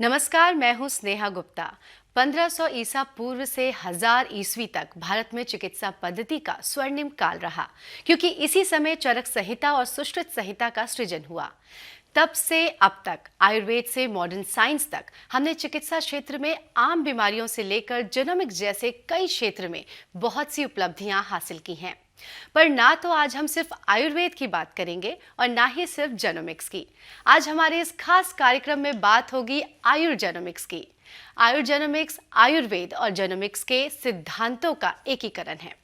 नमस्कार, मैं हूं स्नेहा गुप्ता। 1500 ईसा पूर्व से 1000 ईस्वी तक भारत में चिकित्सा पद्धति का स्वर्णिम काल रहा, क्योंकि इसी समय चरक संहिता और सुश्रुत संहिता का सृजन हुआ। तब से अब तक आयुर्वेद से मॉडर्न साइंस तक हमने चिकित्सा क्षेत्र में आम बीमारियों से लेकर जेनोमिक्स जैसे कई क्षेत्र में बहुत सी उपलब्धियां हासिल की हैं। पर ना तो आज हम सिर्फ आयुर्वेद की बात करेंगे और ना ही सिर्फ जेनोमिक्स की। आज हमारे इस खास कार्यक्रम में बात होगी आयुर्जेनोमिक्स की। आयुर्जेनोमिक्स आयुर्वेद और जेनोमिक्स के सिद्धांतों का एकीकरण है।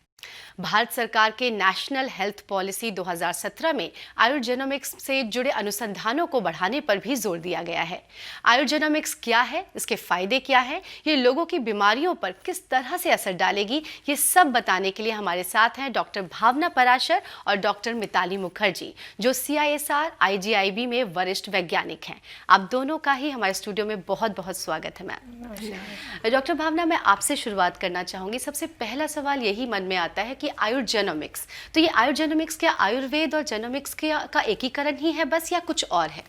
भारत सरकार के नेशनल हेल्थ पॉलिसी 2017 में आयुर्जेनोमिक्स से जुड़े अनुसंधानों को बढ़ाने पर भी जोर दिया गया है। आयुर्जेनोमिक्स क्या है, इसके फायदे क्या हैं, ये लोगों की बीमारियों पर किस तरह से असर डालेगी, ये सब बताने के लिए हमारे साथ हैं डॉक्टर भावना पराशर और डॉक्टर मिताली मुखर्जी, जो CISR IGIB में वरिष्ठ वैज्ञानिक हैं। आप दोनों का ही हमारे स्टूडियो में बहुत बहुत स्वागत है मैम। डॉक्टर भावना, मैं आपसे शुरुआत करना चाहूँगी। सबसे पहला सवाल यही मन में आता है कि आयुर्जेनोमिक्स, तो ये आयुर्जेनोमिक्स क्या आयुर्वेद और जेनोमिक्स का एकीकरण ही है बस, या कुछ और है?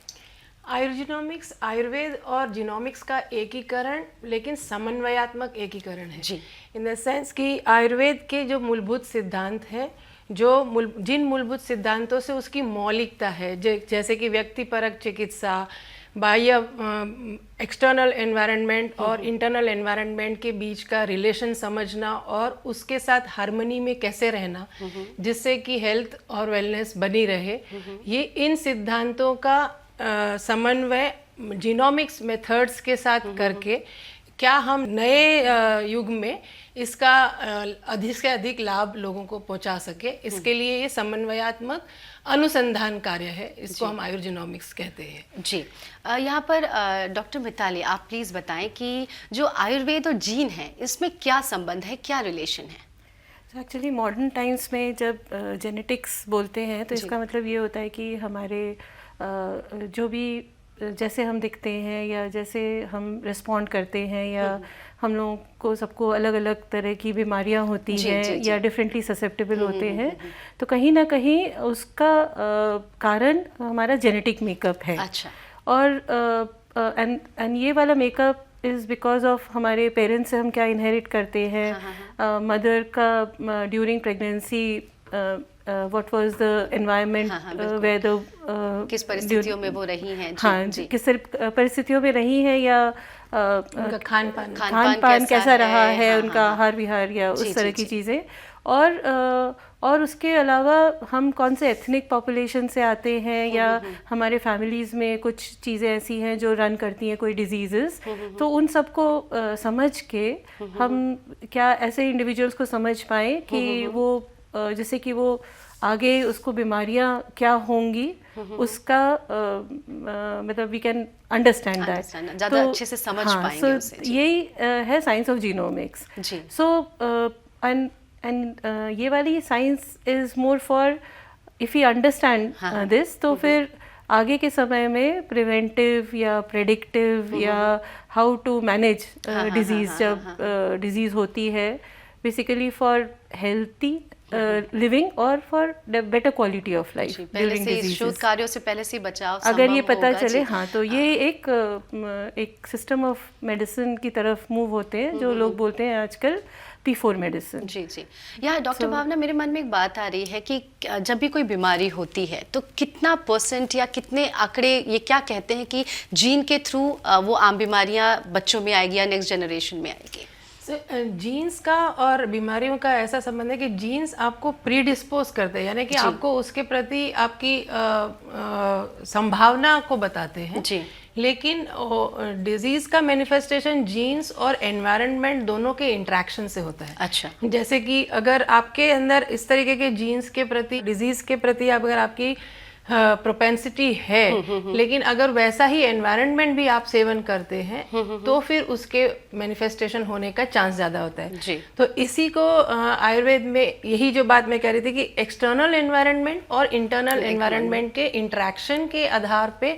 आयुर्जेनोमिक्स आयुर्वेद और जीनोमिक्स का एकीकरण, लेकिन समन्वयात्मक एकीकरण है जी। इन द सेंस कि आयुर्वेद के जो मूलभूत सिद्धांत हैं, जिन मूलभूत सिद्धांतों से उसकी मौलिकता है, जैसे कि व्यक्तिपरक चिकित्सा, बाह्य एक्सटर्नल एनवायरनमेंट और इंटरनल एनवायरनमेंट के बीच का रिलेशन समझना और उसके साथ हार्मनी में कैसे रहना, जिससे कि हेल्थ और वेलनेस बनी रहे, ये इन सिद्धांतों का समन्वय जीनोमिक्स मेथड्स के साथ करके क्या हम नए युग में इसका अधिक से अधिक लाभ लोगों को पहुंचा सके, इसके लिए ये समन्वयात्मक अनुसंधान कार्य है। इसको हम आयुर्जेनोमिक्स कहते हैं जी। यहाँ पर डॉक्टर मिताली, आप प्लीज़ बताएं कि जो आयुर्वेद और जीन है, इसमें क्या संबंध है, क्या रिलेशन है? एक्चुअली मॉडर्न टाइम्स में जब जेनेटिक्स बोलते हैं तो इसका मतलब ये होता है कि हमारे जो भी जैसे हम दिखते हैं या जैसे हम रिस्पॉन्ड करते हैं या हम लोगों को सबको अलग अलग तरह की बीमारियां होती हैं या डिफरेंटली ससेप्टेबल होते हैं, तो कहीं ना कहीं उसका कारण हमारा जेनेटिक मेकअप है। अच्छा। और एंड ये वाला मेकअप इज़ बिकॉज ऑफ हमारे पेरेंट्स से हम क्या इनहेरिट करते हैं, मदर का during pregnancy what was the environment where the किस परिस्थितियों में वो रही हैं जी, हाँ जी, किस परिस्थितियों में रही हैं या उनका खान पान कैसा रहा है, उनका आहार विहार या उस तरह की चीज़ें। और उसके अलावा हम कौन से एथनिक पॉपुलेशन से आते हैं या हमारे फैमिलीज़ में कुछ चीज़ें ऐसी हैं जो रन करती हैं कोई डिजीज़ेस, तो उन सबको समझ के हम क्या ऐसे इंडिविजुअल्स को समझ पाएँ कि वो जैसे कि वो आगे उसको बीमारियां क्या होंगी, उसका मतलब वी कैन अंडरस्टैंड दैट, ज़्यादा अच्छे से समझ पाएंगे उसे। यही है science of genomics. So and ये वाली science is more for if you understand this, तो फिर आगे के समय में प्रिवेंटिव या प्रेडिक्टिव या हाउ टू मैनेज डिजीज, जब डिजीज होती है, बेसिकली फॉर हेल्थी लिविंग और for better quality of life during diseases. शोध कार्यों से पहले से बचाव अगर ये पता चले, हाँ, तो ये एक सिस्टम ऑफ मेडिसिन की तरफ मूव होते हैं, जो लोग बोलते हैं आजकल P4 मेडिसिन। जी जी। यहाँ डॉक्टर भावना, मेरे मन में एक बात आ रही है कि जब भी कोई बीमारी होती है तो कितना % या कितने आंकड़े ये क्या कहते हैं कि जीन के थ्रू वो आम बीमारियां बच्चों में आएगी या नेक्स्ट जनरेशन में आएगी? जीन्स का और बीमारियों का ऐसा संबंध है कि जीन्स आपको प्रीडिस्पोज करते हैं, यानी कि आपको उसके प्रति आपकी संभावना को बताते हैं जी। लेकिन डिजीज का मैनिफेस्टेशन जीन्स और एनवायरनमेंट दोनों के इंटरेक्शन से होता है। अच्छा। जैसे कि अगर आपके अंदर इस तरीके के जीन्स के प्रति, डिजीज के प्रति अगर आपकी प्रोपेंसिटी है, लेकिन अगर वैसा ही एनवायरनमेंट भी आप सेवन करते हैं तो फिर उसके मैनिफेस्टेशन होने का चांस ज़्यादा होता है जी। तो इसी को आयुर्वेद में यही जो बात मैं कह रही थी कि एक्सटर्नल एनवायरनमेंट और इंटरनल एनवायरनमेंट के इंटरेक्शन के आधार पे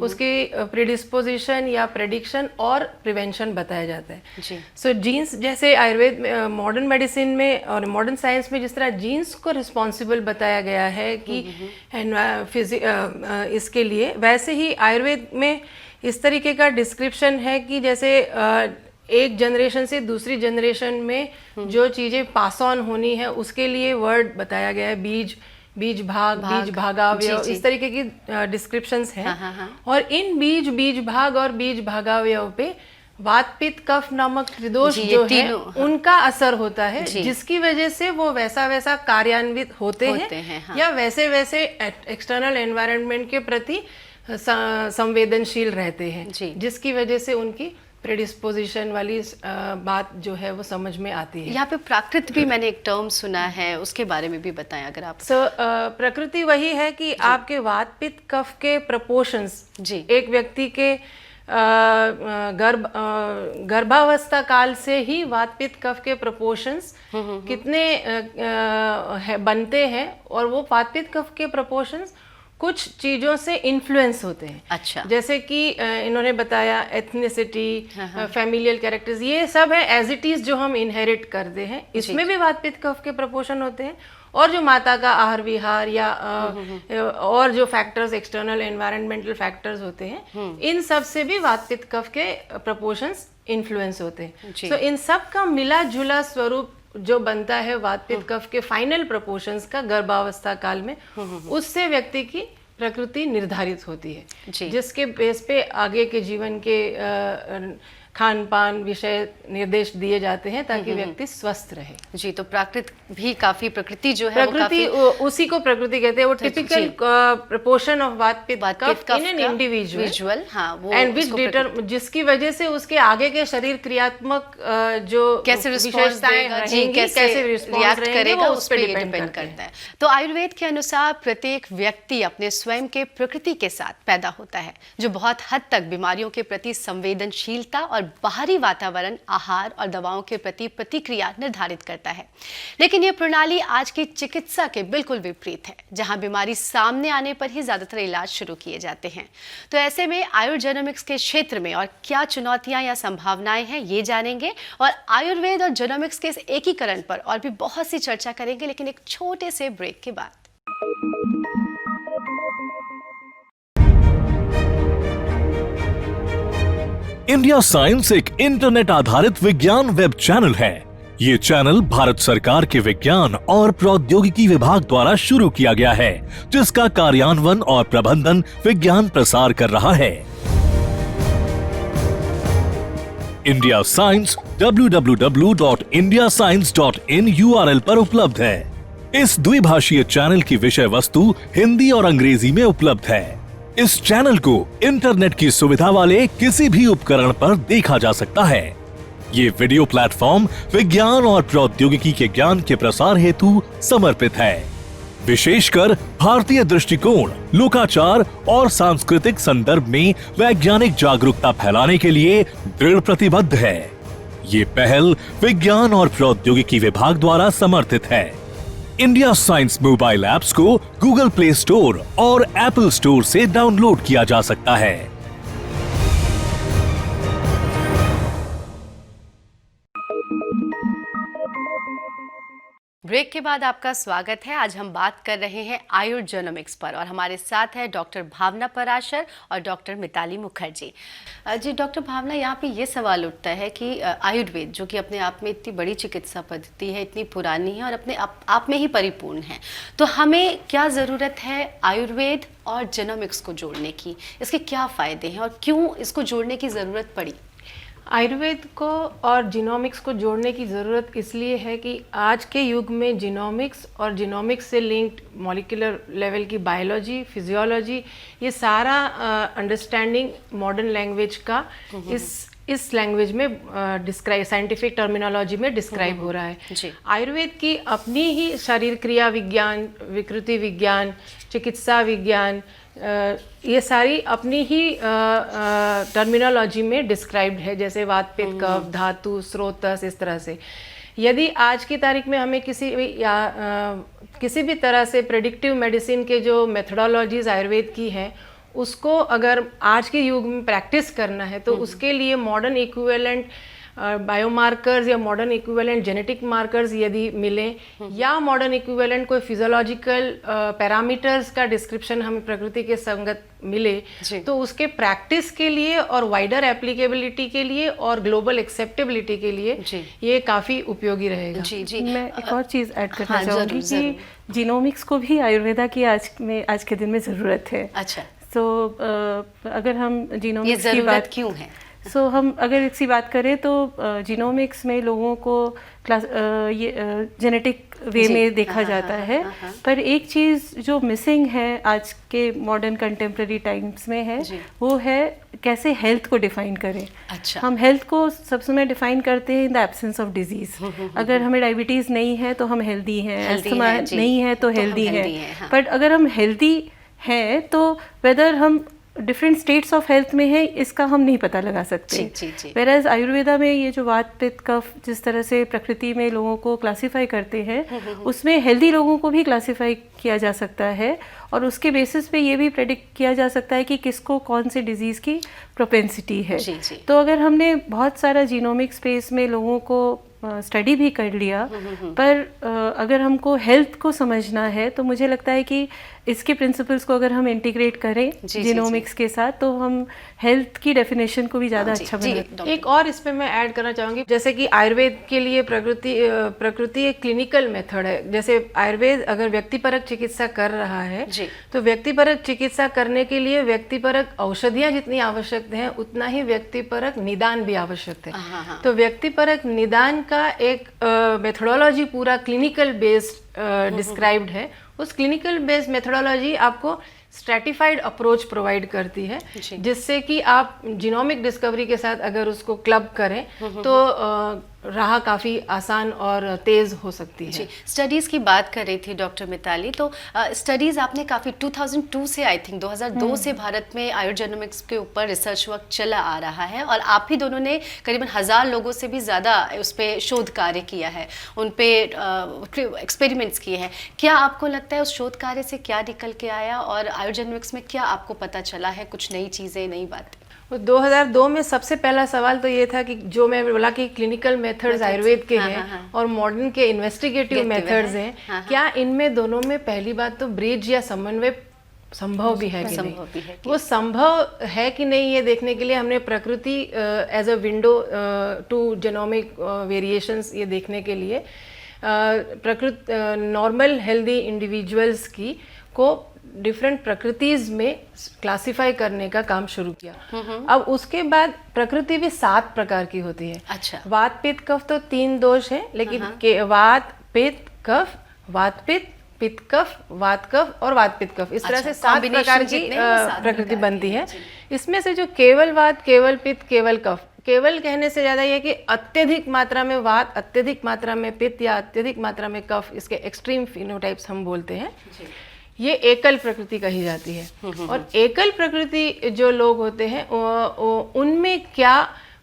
उसकी प्रीडिस्पोजिशन या प्रेडिक्शन और प्रिवेंशन बताया जाता है। सो जीन्स, जैसे आयुर्वेद मॉडर्न मेडिसिन में और मॉडर्न साइंस में जिस तरह जीन्स को रिस्पॉन्सिबल बताया गया है कि इसके लिए, वैसे ही आयुर्वेद में इस तरीके का डिस्क्रिप्शन है कि जैसे एक जनरेशन से दूसरी जनरेशन में जो चीज़ें पास ऑन होनी है उसके लिए वर्ड बताया गया है, बीज भागावयव, इस तरीके की डिस्क्रिप्शंस हैं। और इन बीज भाग और बीज भागावयव पे वात पित्त कफ नामक त्रिदोष जो है उनका असर होता है, जिसकी वजह से वो वैसा कार्यान्वित होते हैं या वैसे एक्सटर्नल एनवायरनमेंट के प्रति संवेदनशील रहते हैं, जिसकी वजह से उनकी प्रेडिस्पोजिशन वाली बात जो है वो समझ में आती है। यहाँ पे प्राकृत भी मैंने एक टर्म सुना है, उसके बारे में भी बताएं अगर आप। प्रकृति वही है कि आपके वात पित्त कफ के प्रपोर्शंस एक व्यक्ति के गर्भावस्था काल से ही वात पित्त कफ के प्रपोर्शंस कितने बनते हैं, और वो वात पित्त कफ के प्रपोर्शंस कुछ चीजों से इन्फ्लुएंस होते हैं। अच्छा। जैसे कि इन्होंने बताया एथनिसिटी, फैमिलियल कैरेक्टर्स, ये सब है एज इट इज जो हम इनहेरिट करते हैं, इसमें भी वात पित्त कफ के प्रपोर्शन होते हैं। और जो माता का आहार विहार या और जो फैक्टर्स एक्सटर्नल एनवायरमेंटल फैक्टर्स होते हैं, इन सब से भी वात पित्त कफ के प्रपोर्शंस इन्फ्लुएंस होते हैं। तो इन सब का मिला जुला स्वरूप जो बनता है वात पित्त कफ के फाइनल प्रपोर्शंस का गर्भावस्था काल में, उससे व्यक्ति की प्रकृति निर्धारित होती है, जिसके बेस पे आगे के जीवन के खान पान विषय निर्देश दिए जाते हैं ताकि व्यक्ति स्वस्थ रहे। जी, तो प्रकृति जो है प्रकृति उसी को प्रकृति कहते हैं। वो typical proportion of vata pitta kapha in an individual, and which जिसकी वजह से उसके आगे के शरीर क्रियात्मक जो कैसे विशेषताएं कैसे रिएक्ट करेगा उस पर डिपेंड करता है। तो आयुर्वेद के अनुसार प्रत्येक व्यक्ति अपने स्वयं के प्रकृति के साथ पैदा होता है, जो बहुत हद तक बीमारियों के प्रति संवेदनशीलता और बाहरी वातावरण, आहार और दवाओं के प्रति प्रतिक्रिया निर्धारित करता है। लेकिन यह प्रणाली आज की चिकित्सा के बिल्कुल विपरीत है, जहां बीमारी सामने आने पर ही ज्यादातर इलाज शुरू किए जाते हैं। तो ऐसे में आयुर्जेनोमिक्स के क्षेत्र में और क्या चुनौतियां या संभावनाएं हैं, ये जानेंगे और आयुर्वेद और जेनोमिक्स के इस एकीकरण पर और भी बहुत सी चर्चा करेंगे, लेकिन एक छोटे से ब्रेक के बाद। इंडिया साइंस एक इंटरनेट आधारित विज्ञान वेब चैनल है। ये चैनल भारत सरकार के विज्ञान और प्रौद्योगिकी विभाग द्वारा शुरू किया गया है, जिसका कार्यान्वयन और प्रबंधन विज्ञान प्रसार कर रहा है। इंडिया साइंस www.indiascience.in URL पर उपलब्ध है। इस द्विभाषीय चैनल की विषय वस्तु हिंदी और अंग्रेजी में उपलब्ध है। इस चैनल को इंटरनेट की सुविधा वाले किसी भी उपकरण पर देखा जा सकता है। ये वीडियो प्लेटफॉर्म विज्ञान और प्रौद्योगिकी के ज्ञान के प्रसार हेतु समर्पित है। विशेषकर भारतीय दृष्टिकोण, लोकाचार और सांस्कृतिक संदर्भ में वैज्ञानिक जागरूकता फैलाने के लिए दृढ़ प्रतिबद्ध है। ये पहल विज्ञान और प्रौद्योगिकी विभाग द्वारा समर्थित है। इंडिया साइंस मोबाइल ऐप्स को गूगल प्ले स्टोर और एप्पल स्टोर से डाउनलोड किया जा सकता है। ब्रेक के बाद आपका स्वागत है। आज हम बात कर रहे हैं आयुर्जेनोमिक्स पर और हमारे साथ है डॉक्टर भावना पराशर और डॉक्टर मिताली मुखर्जी। जी डॉक्टर भावना, यहाँ पे ये सवाल उठता है कि आयुर्वेद जो कि अपने आप में इतनी बड़ी चिकित्सा पद्धति है, इतनी पुरानी है और अपने आप में ही परिपूर्ण है, तो हमें क्या ज़रूरत है आयुर्वेद और जेनोमिक्स को जोड़ने की? इसके क्या फ़ायदे हैं और क्यों इसको जोड़ने की ज़रूरत पड़ी? आयुर्वेद को और जीनोमिक्स को जोड़ने की ज़रूरत इसलिए है कि आज के युग में जीनोमिक्स और जीनोमिक्स से लिंक्ड मॉलिक्यूलर लेवल की बायोलॉजी, फिजियोलॉजी, ये सारा अंडरस्टैंडिंग मॉडर्न लैंग्वेज का इस लैंग्वेज में डिस्क्राइब, साइंटिफिक टर्मिनोलॉजी में डिस्क्राइब हो रहा है। आयुर्वेद की अपनी ही शरीर क्रिया विज्ञान, विकृति विज्ञान, चिकित्सा विज्ञान, ये सारी अपनी ही टर्मिनोलॉजी में डिस्क्राइब्ड है, जैसे वात पित्त कफ, धातु, स्रोतस, इस तरह से। यदि आज की तारीख में हमें किसी भी तरह से प्रेडिक्टिव मेडिसिन के जो मेथोडोलॉजीज आयुर्वेद की हैं, उसको अगर आज के युग में प्रैक्टिस करना है तो उसके लिए मॉडर्न इक्विवेलेंट बायोमार्कर्स या मॉडर्न इक्विवेलेंट जेनेटिक मार्कर्स यदि मिलें, या मॉडर्न इक्विवेलेंट कोई फिजियोलॉजिकल पैरामीटर्स का डिस्क्रिप्शन हमें प्रकृति के संगत मिले, तो उसके प्रैक्टिस के लिए और वाइडर एप्लीकेबिलिटी के लिए और ग्लोबल एक्सेप्टेबिलिटी के लिए ये काफ़ी उपयोगी रहेगा। जी जी। मैं एक और चीज़ ऐड करना चाहूँगी कि जीनोमिक्स को भी आयुर्वेदा की आज के दिन में ज़रूरत है। अच्छा। तो अगर हम जीनोमिक्स की बात बात क्यों है? हम अगर इसकी बात करें तो जीनोमिक्स में लोगों को जेनेटिक वे में देखा जाता है, पर एक चीज़ जो मिसिंग है आज के मॉडर्न कंटेम्प्रेरी टाइम्स में है, वो है कैसे हेल्थ को डिफाइन करें। अच्छा। हम हेल्थ को सब समय डिफाइन करते हैं in the absence of disease. अगर हमें डायबिटीज़ नहीं है तो हम हेल्दी हैं, अस्थमा नहीं है तो हेल्दी हैं। बट अगर हम हेल्दी हैं तो वेदर हम डिफरेंट स्टेट्स ऑफ हेल्थ में है इसका हम नहीं पता लगा सकते। वेराज आयुर्वेदा में ये जो वात पित्त कफ जिस तरह से प्रकृति में लोगों को क्लासिफाई करते हैं, उसमें हेल्दी लोगों को भी क्लासिफाई किया जा सकता है और उसके बेसिस पे ये भी प्रेडिक्ट किया जा सकता है कि किसको कौन से डिजीज़ की प्रोपेंसिटी है। तो अगर हमने बहुत सारा जीनोमिक स्पेस में लोगों को स्टडी भी कर लिया, पर अगर हमको हेल्थ को समझना है तो मुझे लगता है कि इसके प्रिंसिपल्स को अगर हम इंटीग्रेट करें जीनोमिक्स के साथ तो हम हेल्थ की डेफिनेशन को भी ज़्यादा अच्छा बना। एक और इस पे मैं ऐड करना चाहूँगी, जैसे कि आयुर्वेद के लिए प्रकृति एक क्लिनिकल मेथड है। जैसे आयुर्वेद अगर व्यक्तिपरक चिकित्सा कर रहा है तो व्यक्तिपरक चिकित्सा करने के लिए व्यक्तिपरक औषधियाँ जितनी आवश्यक हैं उतना ही व्यक्तिपरक निदान भी आवश्यक है। तो व्यक्तिपरक निदान का एक मेथोडोलॉजी पूरा क्लिनिकल बेस्ड डिस्क्राइब्ड है। उस क्लिनिकल बेस्ड मेथोडोलॉजी आपको स्ट्रैटिफाइड अप्रोच प्रोवाइड करती है, जिससे कि आप जीनोमिक डिस्कवरी के साथ अगर उसको क्लब करें तो राह काफ़ी आसान और तेज़ हो सकती है। स्टडीज़ की बात कर रही थी डॉक्टर मिताली, तो स्टडीज़ आपने काफ़ी 2002 से आई थिंक 2002 से भारत में आयुर्जेनोमिक्स के ऊपर रिसर्च वर्क चला आ रहा है और आप ही दोनों ने करीबन 1000 लोगों से भी ज़्यादा उस पर शोध कार्य किया है, उन पे एक्सपेरिमेंट्स किए हैं। क्या आपको लगता है उस शोध कार्य से क्या निकल के आया और आयुर्जेनोमिक्स में क्या आपको पता चला है, कुछ नई चीज़ें, नई बातें? 2002 में सबसे पहला सवाल तो ये था कि जो मैं बोला कि क्लिनिकल मेथड्स आयुर्वेद के हैं और मॉडर्न के इन्वेस्टिगेटिव मेथड्स हैं, क्या इनमें दोनों में पहली बात तो ब्रिज या समन्वय संभव भी है कि नहीं। वो संभव है कि नहीं ये देखने के लिए हमने prakriti as a window to genomic variations ये देखने के लिए नॉर्मल हेल्दी इंडिविजुअल्स की को डिफरेंट प्रकृतिज में क्लासिफाई करने का काम शुरू किया। अब उसके बाद प्रकृति भी 7 प्रकार की होती है। अच्छा। वात पित्त कफ तो 3 दोष है, लेकिन वात पित्त कफ, वात पित्त, पित्त कफ, वात कफ और वात पित्त कफ, इस तरह से 7 प्रकार की प्रकृति बनती है। इसमें से जो केवल वात, केवल पित्त, केवल कफ, केवल कहने से ज़्यादा यह कि अत्यधिक मात्रा में वात, अत्यधिक मात्रा में पित्त या अत्यधिक मात्रा में कफ, इसके एक्सट्रीम फिनोटाइप्स हम बोलते हैं, ये एकल प्रकृति कही जाती है। और एकल प्रकृति जो लोग होते हैं उनमें क्या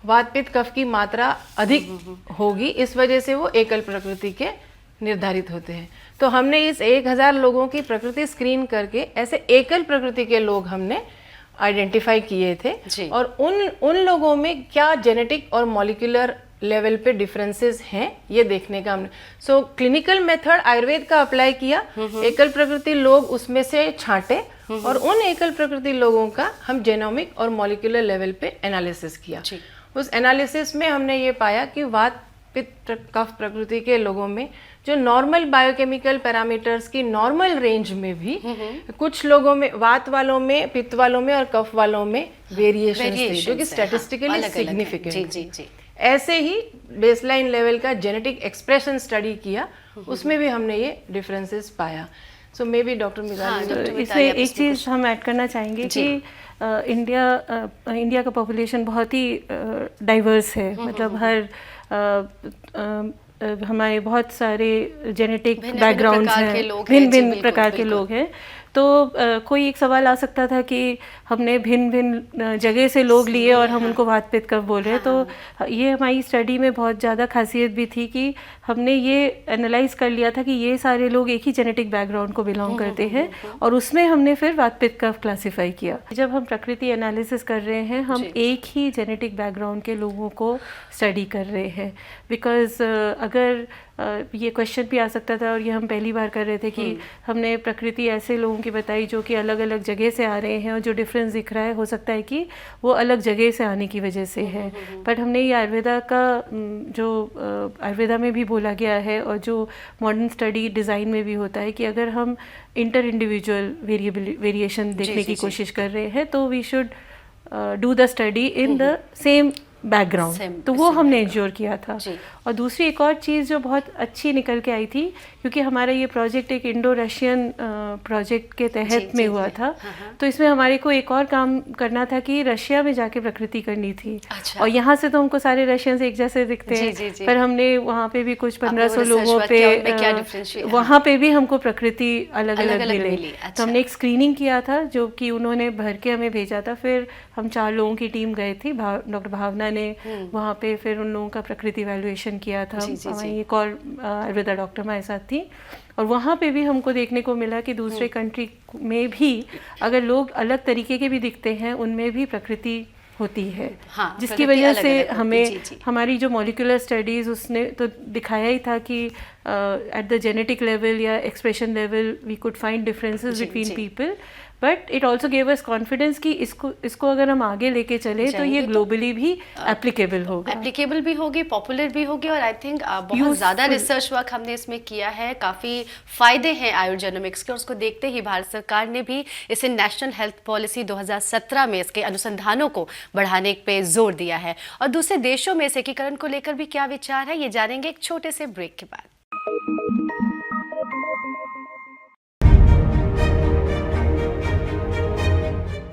वात पित्त कफ की मात्रा अधिक होगी, इस वजह से वो एकल प्रकृति के निर्धारित होते हैं। तो हमने इस 1000 लोगों की प्रकृति स्क्रीन करके ऐसे एकल प्रकृति के लोग हमने आइडेंटिफाई किए थे और उन लोगों में क्या जेनेटिक और मॉलिक्यूलर लेवल पे डिफरेंसेस हैं ये देखने का हमने क्लिनिकल मेथड आयुर्वेद का अप्लाई किया। एकल प्रकृति लोग उसमें से छांटे और उन एकल प्रकृति लोगों का हम जेनोमिक और मॉलिक्यूलर लेवल पे एनालिसिस किया। उस एनालिसिस में हमने ये पाया कि वात पित्त कफ प्रकृति के लोगों में जो नॉर्मल बायोकेमिकल पैरामीटर्स की नॉर्मल रेंज में भी कुछ लोगों में, वात वालों में, पित्त वालों में और कफ वालों में वेरिएशन थे जो कि स्टैटिस्टिकली सिग्निफिकेंट। ऐसे ही बेसलाइन लेवल का जेनेटिक एक्सप्रेशन स्टडी किया, उसमें भी हमने ये डिफरेंसेस पाया। सो मे बी डॉक्टर मिताली इसमें एक चीज़ हम ऐड करना चाहेंगे कि इंडिया का पॉपुलेशन बहुत ही डाइवर्स है, मतलब हमारे बहुत सारे जेनेटिक बैकग्राउंड्स हैं, भिन्न भिन्न प्रकार के लोग हैं। तो कोई एक सवाल आ सकता था कि हमने भिन्न भिन्न जगह से लोग लिए और हम उनको वात पित्त कफ बोल रहे हैं। तो ये हमारी स्टडी में बहुत ज़्यादा खासियत भी थी कि हमने ये एनालाइज कर लिया था कि ये सारे लोग एक ही जेनेटिक बैकग्राउंड को बिलोंग करते हैं और उसमें हमने फिर वात पित्त कफ क्लासीफाई किया। जब हम प्रकृति एनालिसिस कर रहे हैं हम एक ही जेनेटिक बैकग्राउंड के लोगों को स्टडी कर रहे हैं, बिकॉज अगर ये क्वेश्चन भी आ सकता था और ये हम पहली बार कर रहे थे कि हमने प्रकृति ऐसे लोगों की बताई जो कि अलग अलग जगह से आ रहे हैं और जो डिफरेंस दिख रहा है हो सकता है कि वो अलग जगह से आने की वजह से है। बट हमने ये आयुर्वेदा का जो आयुर्वेदा में भी बोला गया है और जो मॉडर्न स्टडी डिज़ाइन में भी होता है कि अगर हम इंटर इंडिविजुअल वेरिएशन देखने की कोशिश कर रहे हैं तो we should do the study in the same background. तो वो हमने इंश्योर किया था। और दूसरी एक और चीज़ जो बहुत अच्छी निकल के आई थी, क्योंकि हमारा ये प्रोजेक्ट एक इंडो रशियन प्रोजेक्ट के तहत में हुआ था, तो इसमें हमारे को एक और काम करना था कि रशिया में जाके प्रकृति करनी थी। और यहाँ से तो हमको सारे रशियंस एक जैसे दिखते हैं, पर हमने वहाँ पे भी कुछ 1500 लोगों पे वहाँ पे भी हमको प्रकृति अलग अलग मिली। तो हमने एक स्क्रीनिंग किया था जो कि उन्होंने भर के हमें भेजा था। फिर हम 4 लोगों की टीम गए थे, डॉक्टर भावना ने वहाँ पे फिर उन लोगों का प्रकृति वैल्यूएशन किया था। हमारी एक और आयुर्वेदा डॉक्टर हमारे साथ थी और वहाँ पे भी हमको देखने को मिला कि दूसरे कंट्री में भी अगर लोग अलग तरीके के भी दिखते हैं उनमें भी प्रकृति होती है। जिसकी वजह से हमें हमारी जो मॉलिक्यूलर स्टडीज़ उसने तो दिखाया ही था कि एट द जेनेटिक लेवल या expression level we could find differences between people, but it also gave us confidence कि इसको अगर हम आगे लेके चले तो ये ग्लोबली भी एप्लीकेबल होगा, एप्लीकेबल भी होगी, पॉपुलर भी होगी। और आई थिंक बहुत ज़्यादा रिसर्च वर्क हमने इसमें किया है, काफ़ी फ़ायदे हैं आयुर्जेनोमिक्स के। और उसको देखते ही भारत सरकार ने भी इसे नेशनल हेल्थ पॉलिसी 2017 में इसके अनुसंधानों को बढ़ाने पे जोर दिया है। और दूसरे देशों में इस एकीकरण को लेकर भी क्या विचार है, ये जानेंगे एक छोटे से ब्रेक के बाद।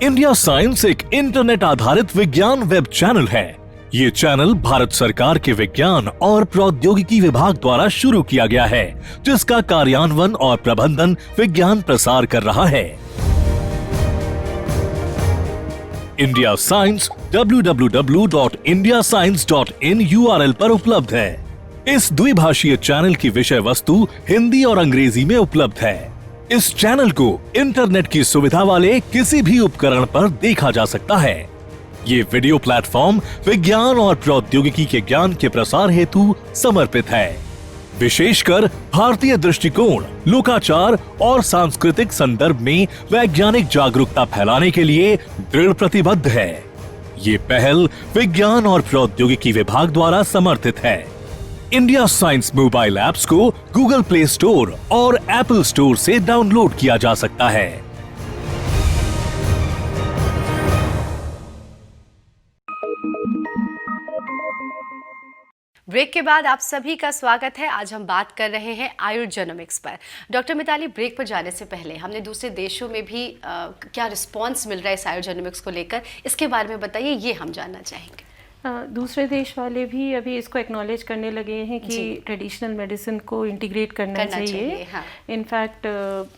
इंडिया साइंस एक इंटरनेट आधारित विज्ञान वेब चैनल है। ये चैनल भारत सरकार के विज्ञान और प्रौद्योगिकी विभाग द्वारा शुरू किया गया है, जिसका कार्यान्वयन और प्रबंधन विज्ञान प्रसार कर रहा है। इंडिया साइंस www.indiascience.in URL पर उपलब्ध है। इस द्विभाषीय चैनल की विषय वस्तु हिंदी और अंग्रेजी में उपलब्ध है। इस चैनल को इंटरनेट की सुविधा वाले किसी भी उपकरण पर देखा जा सकता है। ये वीडियो प्लेटफॉर्म विज्ञान और प्रौद्योगिकी के ज्ञान के प्रसार हेतु समर्पित है। विशेषकर भारतीय दृष्टिकोण, लोकाचार और सांस्कृतिक संदर्भ में वैज्ञानिक जागरूकता फैलाने के लिए दृढ़ प्रतिबद्ध है। ये पहल विज्ञान और प्रौद्योगिकी विभाग द्वारा समर्थित है। इंडिया साइंस मोबाइल ऐप्स को गूगल प्ले स्टोर और एप्पल स्टोर से डाउनलोड किया जा सकता है। ब्रेक के बाद आप सभी का स्वागत है। आज हम बात कर रहे हैं आयुर्जेनोमिक्स पर। डॉक्टर मिताली, ब्रेक पर जाने से पहले हमने दूसरे देशों में भी क्या रिस्पांस मिल रहा है इस आयुर्जेनोमिक्स को लेकर, इसके बारे में बताइए, ये हम जानना चाहेंगे। दूसरे देश वाले भी अभी इसको एक्नॉलेज करने लगे हैं कि ट्रेडिशनल मेडिसिन को इंटीग्रेट करना चाहिए। इनफैक्ट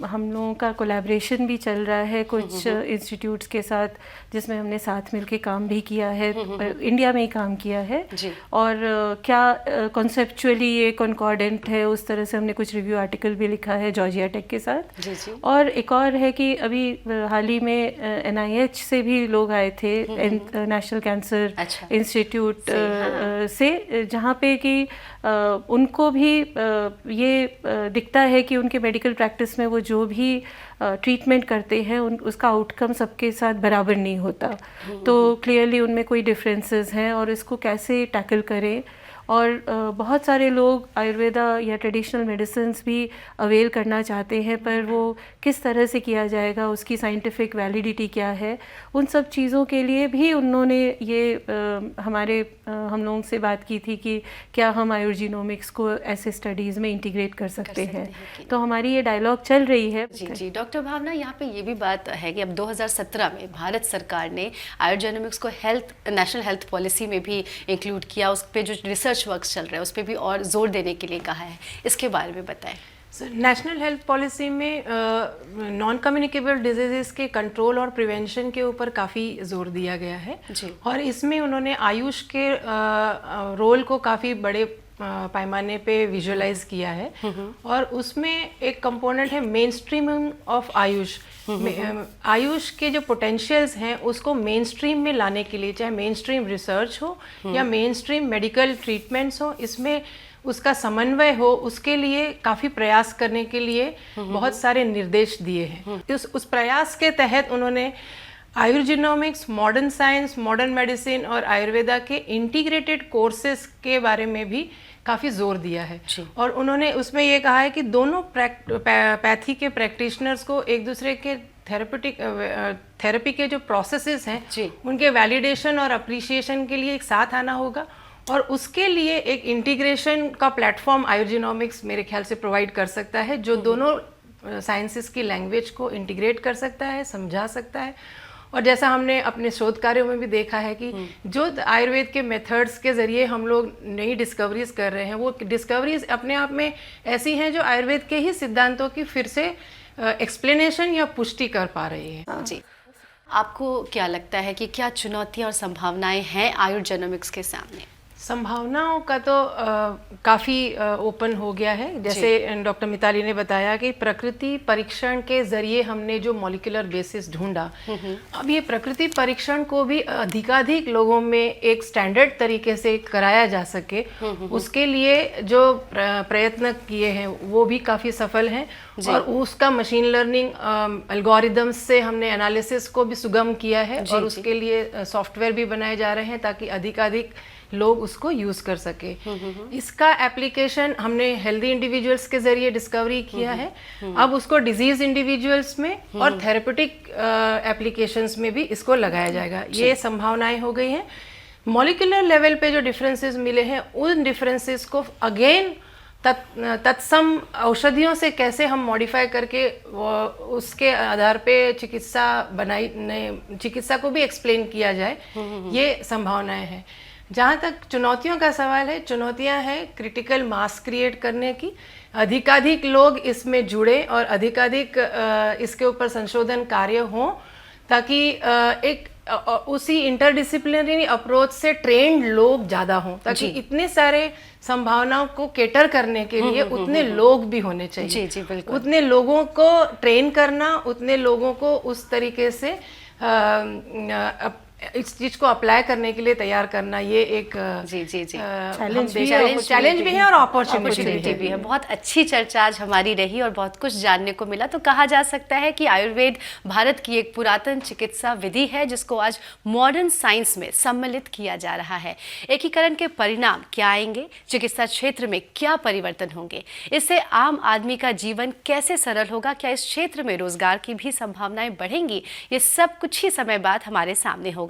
हम लोगों का कोलैबोरेशन भी चल रहा है कुछ इंस्टीट्यूट्स के साथ, जिसमें हमने साथ मिलके काम भी किया है, इंडिया में ही काम किया है। और क्या कॉन्सेप्चुअली ये कॉन्कॉर्डेंट है, उस तरह से हमने कुछ रिव्यू आर्टिकल भी लिखा है जॉर्जिया टेक के साथ। और एक और है कि अभी हाल ही में NIH से भी लोग आए थे, नेशनल कैंसर इंस्टीट्यूट से, जहाँ पे कि उनको भी ये दिखता है कि उनके मेडिकल प्रैक्टिस में वो जो भी ट्रीटमेंट करते हैं उसका आउटकम सबके साथ बराबर नहीं होता। तो क्लियरली उनमें कोई डिफरेंसेस हैं और इसको कैसे टैकल करें। और बहुत सारे लोग आयुर्वेदा या ट्रेडिशनल मेडिसिन्स भी अवेल करना चाहते हैं, पर वो किस तरह से किया जाएगा, उसकी साइंटिफिक वैलिडिटी क्या है, उन सब चीज़ों के लिए भी उन्होंने ये हम लोगों से बात की थी कि क्या हम आयुर्जीनोमिक्स को ऐसे स्टडीज़ में इंटीग्रेट कर सकते हैं। तो हमारी ये डायलॉग चल रही है। जी डॉक्टर भावना, यहाँ पे ये भी बात है कि अब 2017 में भारत सरकार ने आयुर्जेनोमिक्स को नेशनल हेल्थ पॉलिसी में भी इंक्लूड किया। उस पर जो रिसर्च वर्क्स चल रहा है उस पर भी और जोर देने के लिए कहा है, इसके बारे में बताएं। नेशनल हेल्थ पॉलिसी में नॉन कम्युनिकेबल डिजीजेस के कंट्रोल और प्रिवेंशन के ऊपर काफ़ी जोर दिया गया है जी। और इसमें उन्होंने आयुष के रोल को काफ़ी बड़े पैमाने पे विजुअलाइज किया है और उसमें एक कंपोनेंट है main streaming of Ayush. Ayush के जो पोटेंशियल्स हैं उसको मेन स्ट्रीम में लाने के लिए, चाहे मेन स्ट्रीम रिसर्च हो या मेन स्ट्रीम मेडिकल ट्रीटमेंट्स हो, इसमें उसका समन्वय हो, उसके लिए काफ़ी प्रयास करने के लिए बहुत सारे निर्देश दिए हैं। उस प्रयास के तहत उन्होंने आयुर्जिनोमिक्स, मॉडर्न साइंस, मॉडर्न मेडिसिन और आयुर्वेदा के इंटीग्रेटेड कोर्सेज के बारे में भी काफ़ी जोर दिया है और उन्होंने उसमें ये कहा है कि दोनों पैथी के प्रैक्टिशनर्स को एक दूसरे के थेरेपी के जो प्रोसेसेस हैं उनके वैलिडेशन और अप्रिशिएशन के लिए एक साथ आना होगा और उसके लिए एक इंटीग्रेशन का प्लेटफॉर्म आयुर्जिनोमिक्स मेरे ख्याल से प्रोवाइड कर सकता है, जो दोनों साइंसेस की लैंग्वेज को इंटीग्रेट कर सकता है, समझा सकता है। और जैसा हमने अपने शोध कार्यों में भी देखा है कि जो आयुर्वेद के मेथड्स के ज़रिए हम लोग नई डिस्कवरीज कर रहे हैं, वो डिस्कवरीज अपने आप में ऐसी हैं जो आयुर्वेद के ही सिद्धांतों की फिर से एक्सप्लेनेशन या पुष्टि कर पा रही है। जी, आपको क्या लगता है कि क्या चुनौतियाँ और संभावनाएं हैं आयुर्जेनोमिक्स के सामने? संभावनाओं का तो काफ़ी ओपन हो गया है। जैसे डॉक्टर मिताली ने बताया कि प्रकृति परीक्षण के ज़रिए हमने जो मॉलिक्यूलर बेसिस ढूंढा, अब ये प्रकृति परीक्षण को भी अधिकाधिक लोगों में एक स्टैंडर्ड तरीके से कराया जा सके, उसके लिए जो प्रयत्न किए हैं वो भी काफ़ी सफल हैं और उसका मशीन लर्निंग एल्गोरिदम्स से हमने एनालिसिस को भी सुगम किया है और उसके लिए सॉफ्टवेयर भी बनाए जा रहे हैं ताकि अधिकाधिक लोग उसको यूज़ कर सके। इसका एप्लीकेशन हमने हेल्दी इंडिविजुअल्स के ज़रिए डिस्कवरी किया है, अब उसको डिजीज इंडिविजुअल्स में और थेरेपेटिक एप्लीकेशंस में भी इसको लगाया जाएगा। ये संभावनाएं हो गई हैं। मॉलिक्यूलर लेवल पे जो डिफरेंसेस मिले हैं, उन डिफरेंसेस को अगेन तत्सम औषधियों से कैसे हम मॉडिफाई करके उसके आधार पे चिकित्सा को भी एक्सप्लेन किया जाए, ये संभावनाएं हैं। जहाँ तक चुनौतियों का सवाल है, चुनौतियाँ हैं क्रिटिकल मास क्रिएट करने की, अधिकाधिक लोग इसमें जुड़े और अधिकाधिक इसके ऊपर संशोधन कार्य हों ताकि एक उसी इंटरडिसिप्लिनरी अप्रोच से ट्रेंड लोग ज़्यादा हों, ताकि इतने सारे संभावनाओं को केटर करने के लिए उतने लोग भी होने चाहिए। जी जी बिल्कुल। उतने लोगों को ट्रेन करना, उतने लोगों को उस तरीके से इस चीज को अप्लाई करने के लिए तैयार करना, ये एक चैलेंज भी है और अपॉर्चुनिटी भी है। बहुत अच्छी चर्चा आज हमारी रही और बहुत कुछ जानने को मिला। तो कहा जा सकता है कि आयुर्वेद भारत की एक पुरातन चिकित्सा विधि है जिसको आज मॉडर्न साइंस में सम्मिलित किया जा रहा है। एकीकरण के परिणाम क्या आएंगे, चिकित्सा क्षेत्र में क्या परिवर्तन होंगे, इससे आम आदमी का जीवन कैसे सरल होगा, क्या इस क्षेत्र में रोजगार की भी संभावनाएं बढ़ेंगी, ये सब कुछ ही समय बाद हमारे सामने होगा।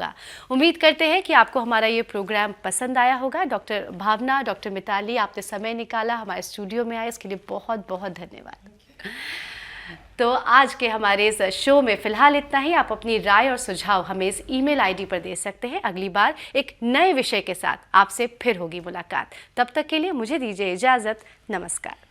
उम्मीद करते हैं कि आपको हमारा ये प्रोग्राम पसंद आया होगा। डॉक्टर भावना, डॉक्टर मिताली, आपने समय निकाला हमारे स्टूडियो में आए, इसके लिए बहुत बहुत धन्यवाद। तो आज के हमारे इस शो में फिलहाल इतना ही। आप अपनी राय और सुझाव हमें इस ईमेल आईडी पर दे सकते हैं। अगली बार एक नए विषय के साथ आपसे फिर होगी मुलाकात। तब तक के लिए मुझे दीजिए इजाजत। नमस्कार।